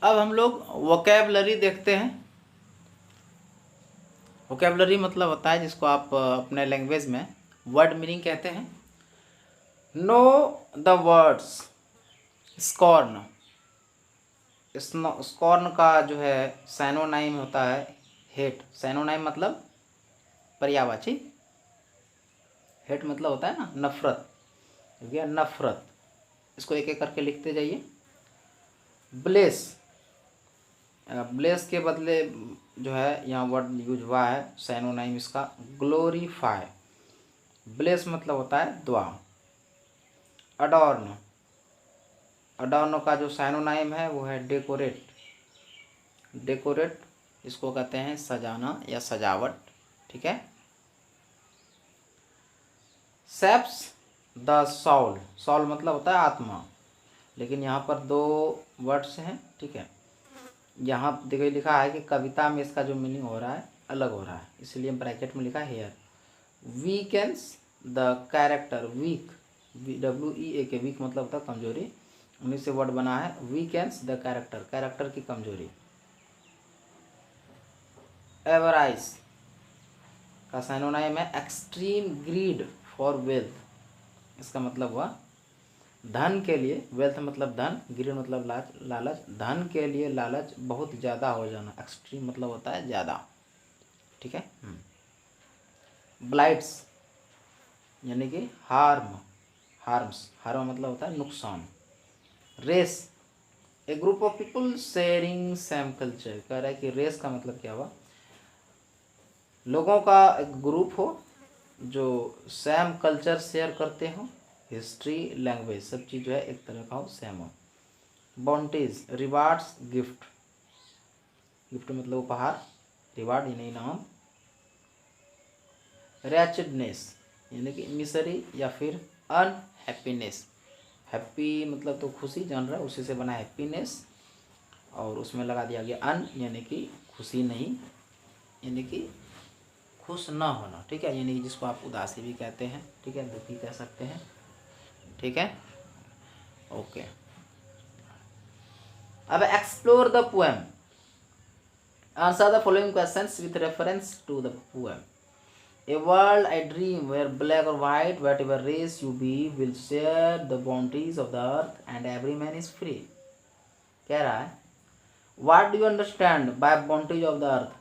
अब हम लोग वोकैबलरी देखते हैं। वोकैबलरी मतलब होता है जिसको आप अपने लैंग्वेज में वर्ड मीनिंग कहते हैं। Know the words scorn. Scorn का जो है सैनोनाइम होता है हेट। सैनोनाइम मतलब पर्यायवाची। हेट मतलब होता है ना नफरत, या नफरत। इसको एक एक करके लिखते जाइए। ब्लेस, ब्लेस के बदले जो है यहाँ वर्ड यूज हुआ है सैनोनाइम इसका ग्लोरीफाई। ब्लेस मतलब होता है दुआ। अडॉर्न, अडॉर्न का जो सैनोनाइम है वो है डेकोरेट। डेकोरेट इसको कहते हैं सजाना या सजावट, ठीक है। सेप्स द सॉल, सॉल मतलब होता है आत्मा, लेकिन यहाँ पर दो वर्ड्स हैं, ठीक है। यहाँ देखिए लिखा है कि कविता में इसका जो मीनिंग हो रहा है अलग हो रहा है, इसलिए ब्रैकेट में लिखा है hair. Weakens the character, weak, WEAK, weak मतलब होता है कमजोरी, उन्हीं से वर्ड बना है वीकेंस द कैरेक्टर, कैरेक्टर की कमजोरी। एवराइज का सिनोनिम है एक्सट्रीम ग्रीड फॉर वेल्थ। इसका मतलब हुआ धन के लिए, वेल्थ मतलब धन, ग्रीड मतलब लालच, धन के लिए लालच बहुत ज़्यादा हो जाना। एक्सट्रीम मतलब होता है ज़्यादा, ठीक है। ब्लाइट्स यानी कि हार्म, हार्म्स, हार्म मतलब होता है नुकसान। Race, a group of people sharing same culture. कह रहा है कि रेस का मतलब क्या हुआ, लोगों का एक ग्रुप हो जो सेम कल्चर शेयर करते हो, हिस्ट्री, लैंग्वेज, सब चीज़ जो है एक तरह का हो, सेम हो। बॉन्टीज, रिवार्ड्स, गिफ्ट, गिफ्ट मतलब उपहार, रिवार्ड यानी इनाम। रैचेडनेस यानी कि मिसरी या फिर अनहैप्पीनेस। हैप्पी मतलब तो खुशी जान रहा है, उसी से बना हैप्पीनेस, और उसमें लगा दिया गया अन यानी कि खुशी नहीं, यानी कि खुश ना होना, ठीक है। यानी कि जिसको आप उदासी भी कहते हैं, ठीक है, दुखी कह सकते हैं, ठीक है। ओके, अब explore the poem. Answer the following questions with reference to the poem. A world I dream where black or white, whatever race you be, will share the bounties of the earth and every man is free. कह रहा है What do you understand by bounties of the earth?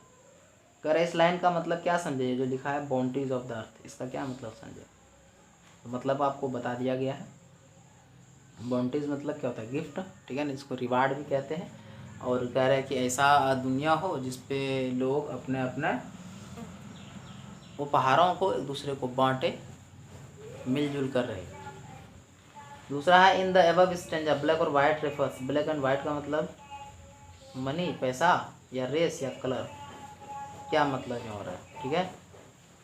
कह रहा है इस line का मतलब क्या समझे, जो लिखा है bounties of the earth, इसका क्या मतलब समझे। तो मतलब आपको बता दिया गया है। बाउंटीज मतलब क्या होता है, गिफ्ट, ठीक है ना, इसको रिवार्ड भी कहते हैं। और कह रहे हैं कि ऐसा दुनिया हो जिसपे लोग अपने अपने उपहारों को एक दूसरे को बांटे, मिलजुल कर रहे। दूसरा है in the above stanza black और white refers. Black and white का मतलब मनी, पैसा, या रेस या कलर, क्या मतलब यहाँ हो रहा है, ठीक है।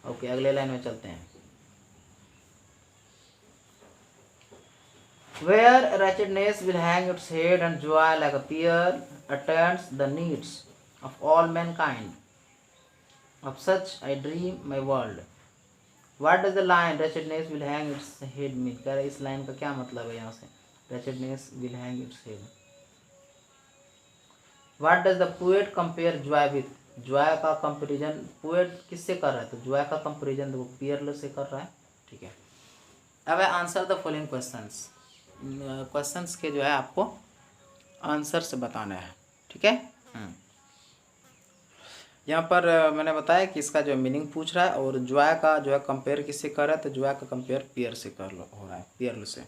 ओके, अगले लाइन में चलते हैं। Where wretchedness will hang its head and joy like a pearl attends the needs of all mankind. Of such I dream my world. What does the line wretchedness will hang its head mean? कह रहे इस line का क्या मतलब है यहाँ से, wretchedness will hang its head. What does the poet compare joy with? joy का कंपेरिजन पोएट किससे कर रहा है, तो joy का कंपेरिजन वो pearl से कर रहा है, ठीक है। अब है answer the following questions. Questions के जो है आपको आंसर से बताना है, ठीक है। यहाँ पर मैंने बताया कि इसका जो मीनिंग पूछ रहा है, और जॉय का जो है कंपेयर किससे कर रहा है, तो जॉय का कंपेयर पियर से कर हो रहा है, पियर से।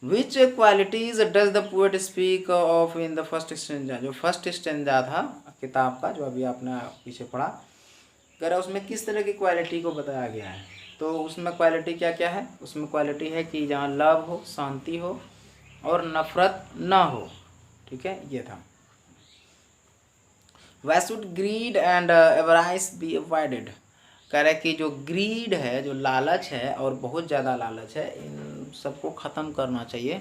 Which qualities does the poet speak of in the first stanza. जो फर्स्ट स्टेंजा था किताब का, जो अभी आपने पीछे पढ़ा, कह रहा है उसमें किस तरह की क्वालिटी को बताया गया है। तो उसमें क्वालिटी क्या क्या है, उसमें क्वालिटी है कि जहाँ लव हो, शांति हो, और नफरत ना हो, ठीक है, ये था। Why should greed and avarice be avoided? कह रहे कि जो ग्रीड है, जो लालच है और बहुत ज़्यादा लालच है, इन सबको ख़त्म करना चाहिए,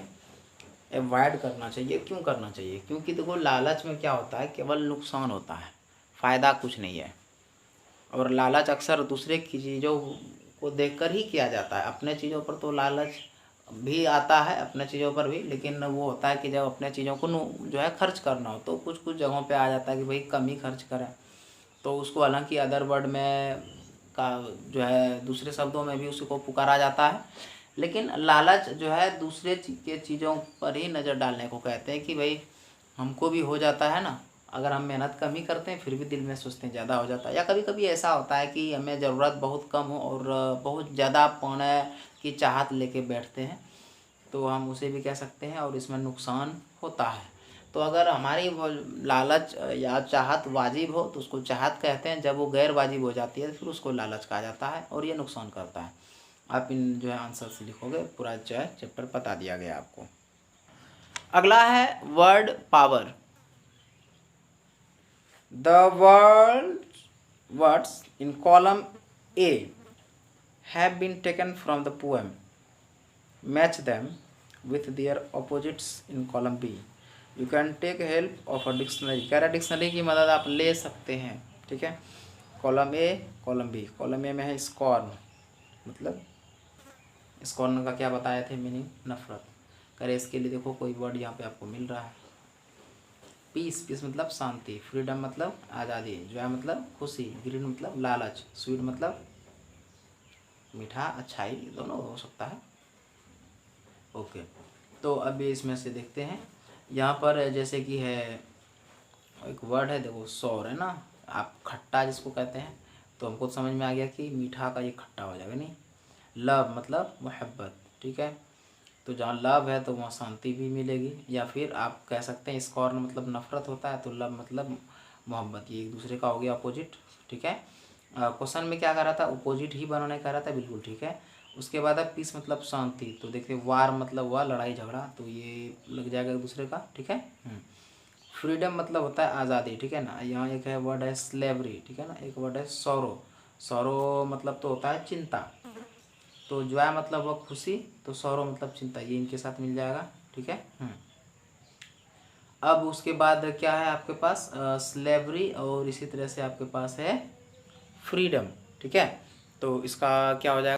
अवॉइड करना चाहिए। क्यों करना चाहिए, क्योंकि देखो लालच में क्या होता है, केवल नुकसान होता है, फ़ायदा कुछ नहीं है। और लालच अक्सर दूसरे की चीज़ों को देखकर ही किया जाता है, अपने चीज़ों पर तो लालच भी आता है अपने चीज़ों पर भी, लेकिन वो होता है कि जब अपने चीज़ों को जो है खर्च करना हो तो कुछ कुछ जगहों पे आ जाता है कि भाई कम ही खर्च करें, तो उसको हालांकि अदर वर्ड में का जो है दूसरे शब्दों में भी उसको पुकारा जाता है। लेकिन लालच जो है दूसरे के चीज़ों पर ही नज़र डालने को कहते हैं कि भाई हमको भी हो जाता है ना, अगर हम मेहनत कम ही करते हैं फिर भी दिल में सोचते हैं ज़्यादा हो जाता है, या कभी कभी ऐसा होता है कि हमें ज़रूरत बहुत कम हो और बहुत ज़्यादा पाने की चाहत लेके बैठते हैं, तो हम उसे भी कह सकते हैं और इसमें नुकसान होता है। तो अगर हमारी वो लालच या चाहत वाजिब हो तो उसको चाहत कहते हैं, जब वो गैर वाजिब हो जाती है तो फिर उसको लालच कहा जाता है और ये नुकसान करता है। आप इन जो है आंसर से लिखोगे, पूरा जो है चैप्टर बता दिया गया आपको। अगला है word power. The words in column A have been taken from the poem. Match them with their opposites in column B. You can take help of a dictionary. कह रहा डिक्शनरी की मदद आप ले सकते हैं, ठीक है। Column A, column B. Column A में है स्कॉर्न, मतलब स्कॉर्न का क्या बताए थे मीनिंग, नफरत। करे इसके लिए देखो कोई वर्ड यहाँ पे आपको मिल रहा है। पीस, पीस मतलब शांति। फ्रीडम मतलब आज़ादी। जॉय मतलब खुशी। ग्रीन मतलब लालच। स्वीट मतलब मीठा, अच्छाई, दोनों हो सकता है। ओके, तो अभी इसमें से देखते हैं। यहाँ पर जैसे कि है एक वर्ड है, देखो सौर है ना, आप खट्टा जिसको कहते हैं, तो हमको समझ में आ गया कि मीठा का ये खट्टा हो जाएगा। नहीं, लव मतलब मोहब्बत, ठीक है। तो जहाँ लव है तो वहाँ शांति भी मिलेगी। या फिर आप कह सकते हैं स्कॉर्न मतलब नफरत होता है, तो लव मतलब मोहब्बत, ये एक दूसरे का हो गया अपोजिट, ठीक है। क्वेश्चन में क्या कह रहा था, अपोजिट ही बनाने कह रहा था, बिल्कुल ठीक है। उसके बाद अब पीस मतलब शांति, तो देखिए वार मतलब हुआ लड़ाई झगड़ा, तो ये लग जाएगा एक दूसरे का, ठीक है। फ्रीडम मतलब होता है आज़ादी, ठीक है ना। यहाँ एक है वर्ड है स्लेवरी, ठीक है ना। एक वर्ड है सौरो। सौरो मतलब तो होता है चिंता। तो जॉय मतलब वो खुशी, तो सौरो मतलब चिंता, ये इनके साथ मिल जाएगा, ठीक है। अब उसके बाद क्या है आपके पास, स्लेवरी, और इसी तरह से आपके पास है फ्रीडम, ठीक है। तो इसका क्या हो जाएगा,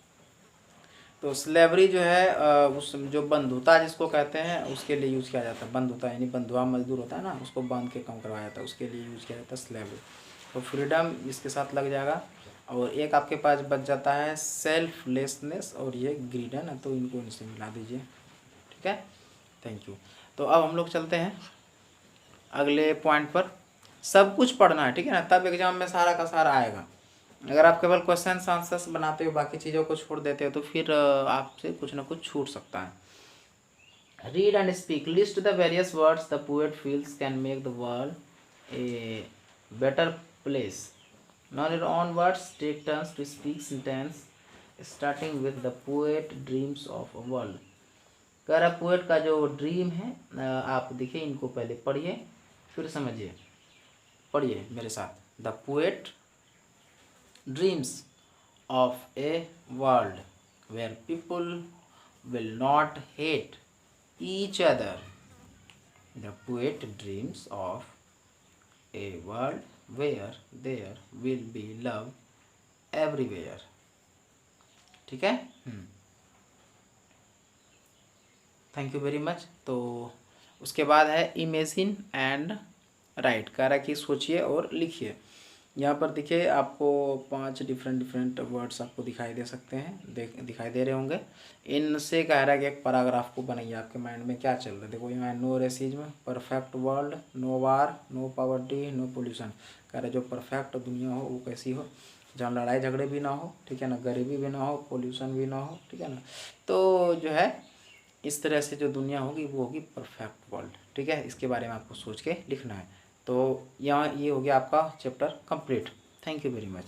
तो स्लेवरी जो है उस जो बंधुता जिसको कहते हैं उसके लिए यूज़ किया जाता है। बंधुता यानी बंधुआ मजदूर होता है ना, उसको बांध के काम करवाया जाता है, उसके लिए यूज़ किया जाता है स्लेवरी। तो फ्रीडम इसके साथ लग जाएगा। और एक आपके पास बच जाता है सेल्फलेसनेस, और ये ग्रीड है ना, तो इनको इनसे मिला दीजिए, ठीक है। Thank you. तो अब हम लोग चलते हैं अगले पॉइंट पर। सब कुछ पढ़ना है, ठीक है ना, तब एग्जाम में सारा का सारा आएगा। अगर आप केवल क्वेश्चन आंसर्स बनाते हो, बाकी चीज़ों को छोड़ देते हो, तो फिर आपसे कुछ ना कुछ छूट सकता है। Read and speak. List the various words the poet feels can make the world a better place. Now your own words, take turns to speak sentence starting with the poet dreams of a world. कह रहा poet का जो dream है, आप देखिए इनको पहले पढ़िए फिर समझिए। पढ़िए मेरे साथ। The poet dreams of a world where people will not hate each other. The poet dreams of a world where there will be love everywhere, ठीक है। Thank you very much. तो उसके बाद है इमेजिन एंड राइट। कह रहा है कि सोचिए और लिखिए। यहाँ पर देखिए आपको 5 डिफरेंट वर्ड्स आपको दिखाई दे सकते हैं, दिखाई दे रहे होंगे। इनसे कह रहा है कि एक पैराग्राफ को बनाइए। आपके माइंड में क्या चल रहा है, देखो यहाँ no racism, perfect world, no war, no poverty, no pollution. कह रहा है जो परफेक्ट दुनिया हो वो कैसी हो, जहाँ लड़ाई झगड़े भी ना हो, ठीक है ना, गरीबी भी ना हो, पोल्यूशन भी ना हो, ठीक है ना। तो जो है इस तरह से जो दुनिया होगी वो होगी परफेक्ट वर्ल्ड, ठीक है। इसके बारे में आपको सोच के लिखना है। तो यहाँ ये हो गया आपका chapter complete. Thank you very much.